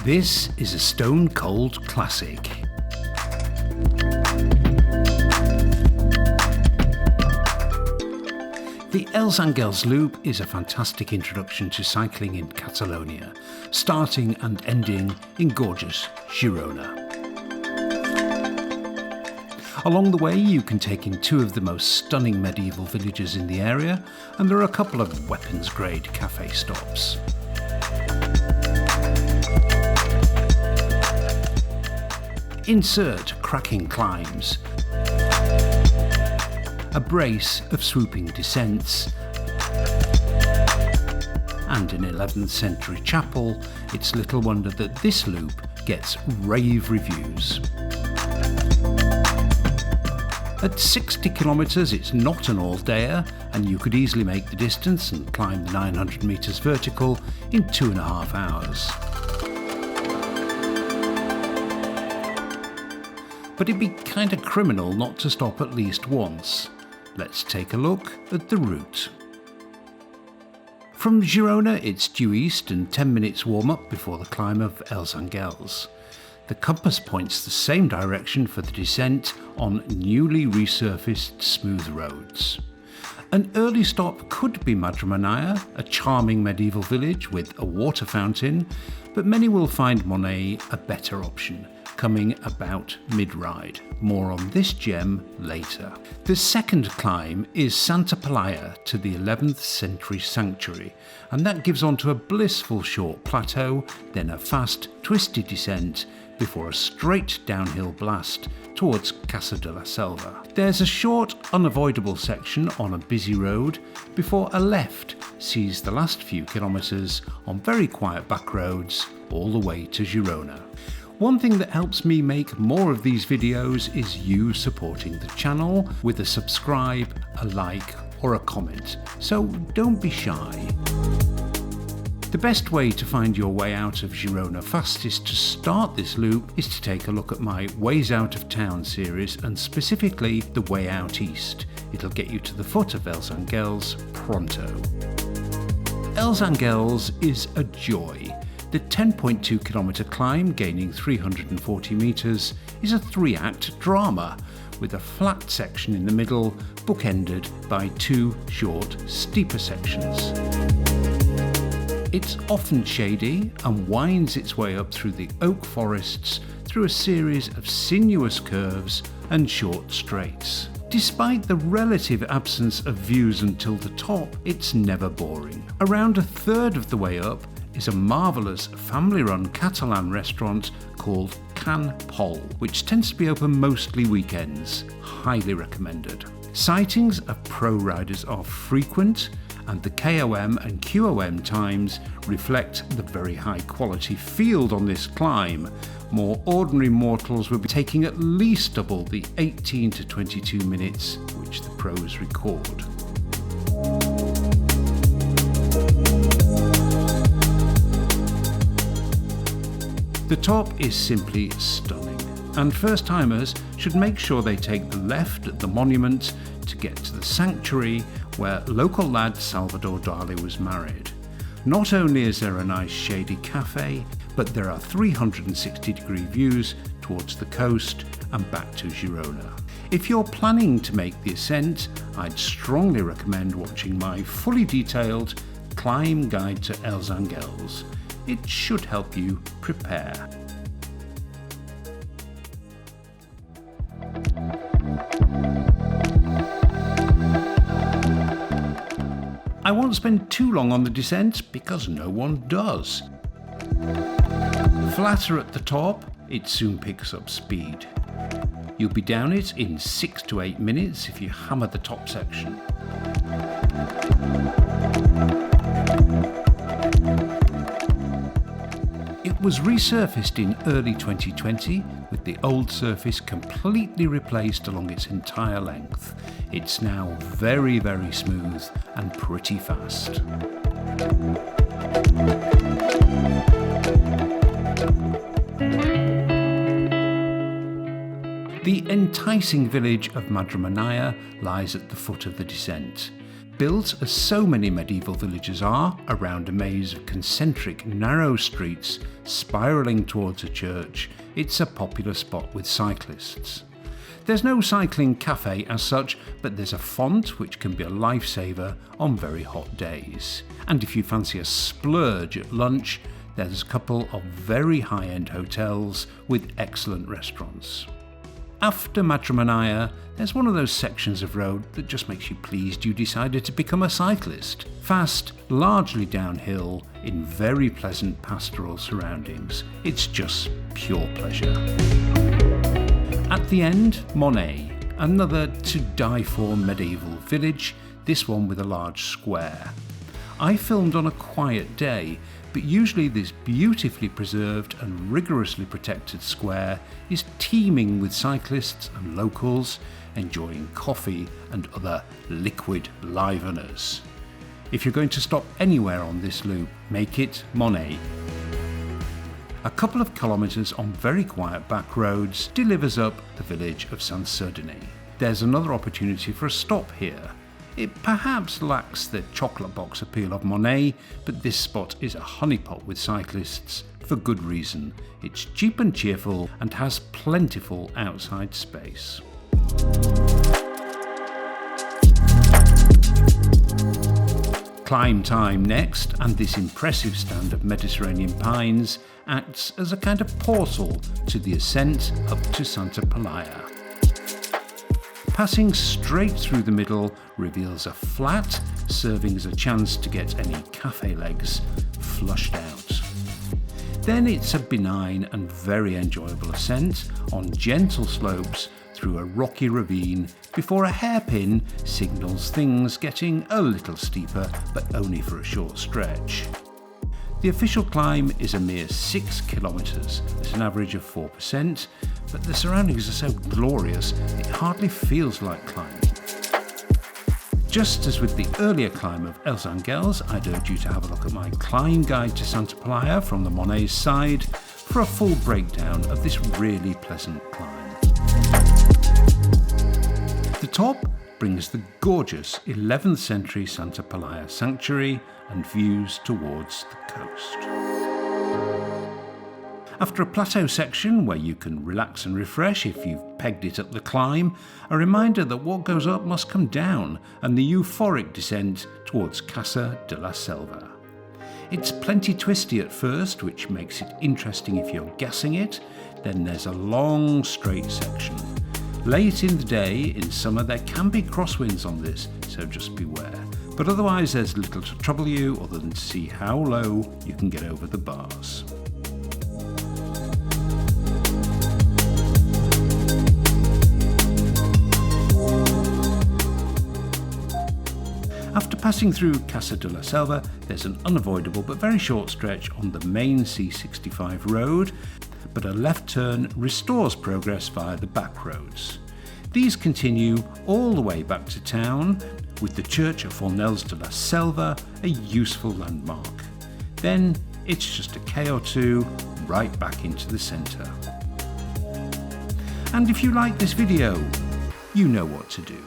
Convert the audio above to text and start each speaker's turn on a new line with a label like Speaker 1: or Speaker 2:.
Speaker 1: This is a stone cold classic. The Els Angels loop is a fantastic introduction to cycling in Catalonia, starting and ending in gorgeous Girona. Along the way you can take in two of the most stunning medieval villages in the area, and there are a couple of weapons-grade cafe stops. Insert cracking climbs, a brace of swooping descents, and an 11th century chapel. It's little wonder that this loop gets rave reviews. At 60 kilometres it's not an all-dayer, and you could easily make the distance and climb the 900 metres vertical in 2.5 hours. But it'd be kinda criminal not to stop at least once. Let's take a look at the route. From Girona it's due east and 10 minutes warm-up before the climb of Els Angels. The compass points the same direction for the descent on newly resurfaced smooth roads. An early stop could be Madremanya, a charming medieval village with a water fountain, but many will find Monells a better option, coming about mid-ride. More on this gem later. The second climb is Santa Pellaia to the 11th century sanctuary, and that gives onto a blissful short plateau, then a fast, twisty descent, before a straight downhill blast towards Casa de la Selva. There's a short, unavoidable section on a busy road before a left sees the last few kilometres on very quiet back roads all the way to Girona. One thing that helps me make more of these videos is you supporting the channel with a subscribe, a like or a comment, so don't be shy. The best way to find your way out of Girona fastest to start this loop is to take a look at my Ways Out of Town series, and specifically the Way Out East. It'll get you to the foot of Els Angels pronto. Els Angels is a joy. The 10.2 kilometre climb, gaining 340 metres, is a 3-act drama, with a flat section in the middle, bookended by 2 short, steeper sections. It's often shady and winds its way up through the oak forests through a series of sinuous curves and short straights. Despite the relative absence of views until the top, it's never boring. Around a third of the way up is a marvellous family-run Catalan restaurant called Can Pol, which tends to be open mostly weekends. Highly recommended. Sightings of pro riders are frequent, and the KOM and QOM times reflect the very high quality field on this climb. More ordinary mortals will be taking at least double the 18 to 22 minutes which the pros record. The top is simply stunning, and first-timers should make sure they take the left at the monument to get to the sanctuary where local lad Salvador Dali was married. Not only is there a nice shady cafe, but there are 360-degree views towards the coast and back to Girona. If you're planning to make the ascent, I'd strongly recommend watching my fully detailed climb guide to Els Angels. It should help you prepare. I won't spend too long on the descent because no one does. Flatter at the top, it soon picks up speed. You'll be down it in 6 to 8 minutes if you hammer the top section. It was resurfaced in early 2020 with the old surface completely replaced along its entire length. It's now very, very smooth and pretty fast. The enticing village of Madremanya lies at the foot of the descent. Built as so many medieval villages are, around a maze of concentric, narrow streets spiralling towards a church, it's a popular spot with cyclists. There's no cycling cafe as such, but there's a font which can be a lifesaver on very hot days. And if you fancy a splurge at lunch, there's a couple of very high-end hotels with excellent restaurants. After Madremanya, there's one of those sections of road that just makes you pleased you decided to become a cyclist. Fast, largely downhill, in very pleasant pastoral surroundings. It's just pure pleasure. At the end, Monells, another to die for medieval village, this one with a large square. I filmed on a quiet day, but usually this beautifully preserved and rigorously protected square is teeming with cyclists and locals enjoying coffee and other liquid liveners. If you're going to stop anywhere on this loop, make it Monells. A couple of kilometres on very quiet back roads delivers up the village of Saint-Cerdenis. There's another opportunity for a stop here. It perhaps lacks the chocolate box appeal of Monells, but this spot is a honeypot with cyclists for good reason. It's cheap and cheerful and has plentiful outside space. Climb time next, and this impressive stand of Mediterranean pines acts as a kind of portal to the ascent up to Santa Pellaia. Passing straight through the middle reveals a flat, serving as a chance to get any cafe legs flushed out. Then it's a benign and very enjoyable ascent on gentle slopes through a rocky ravine before a hairpin signals things getting a little steeper, but only for a short stretch. The official climb is a mere 6 kilometres at an average of 4%, but the surroundings are so glorious it hardly feels like climbing. Just as with the earlier climb of Els Angels, I'd urge you to have a look at my climb guide to Santa Pellaia from the Monells side for a full breakdown of this really pleasant climb. The top brings the gorgeous 11th century Santa Pellaia sanctuary and views towards the coast. After a plateau section where you can relax and refresh if you've pegged it up the climb, a reminder that what goes up must come down, and the euphoric descent towards Casa de la Selva. It's plenty twisty at first, which makes it interesting if you're guessing it. Then there's a long straight section. Late in the day, in summer, there can be crosswinds on this, so just beware. But otherwise there's little to trouble you other than to see how low you can get over the bars. After passing through Casa de la Selva, there's an unavoidable but very short stretch on the main C65 road, but a left turn restores progress via the back roads. These continue all the way back to town, with the church of Monells de la Selva a useful landmark. Then it's just a K or two right back into the centre. And if you like this video, you know what to do.